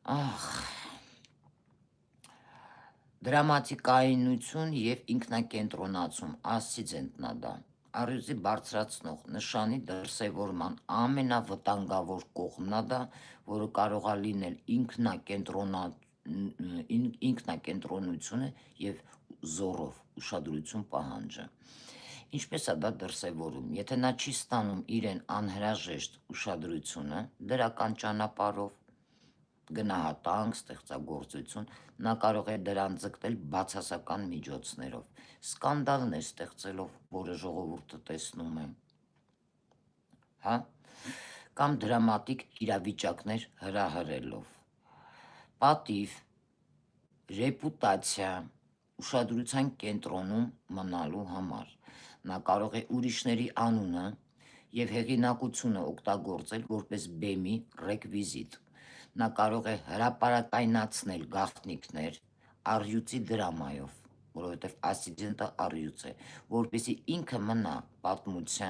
Ախ, դրամատիկայնություն եւ ինքնակենտրոնացում, ասցիձենտ նադա։ Առյուծի բարձրացնող նշանի դրսևորման ամենավտանգավոր կողմն է դա, որը կարող է լինել ինքնակենտրոնությունը եւ զորով ուշադրություն պահանջը։ Ինչպես է դա դրսևորում, եթե նա չի ստանում իրեն անհրաժեշտ ուշադրությունը դրական ճանապարհով, գնահատանք, ստեղծագործություն, նա կարող է դրան ձգտել բացասական միջոցներով, սկանդալներ ստեղծելով, որը ժողովուրդը տեսնում է, հա, կամ դրամատիկ իրավիճակներ հրահրելով, պատիվ, ռեպուտացիա, ուշադրության կենտրոնում մնալու համար։ Նա կարող է ուրիշների անունը եւ հեղինակությունը օգտագործել որպես բեմի ռեկվիզիտ։ Նա կարող է հրապարակայնացնել գաղտնիքներ առյուծի դրամայով, որովհետև ասիդենտը առյուծ է, որպեսզի ինքը մնա պատմության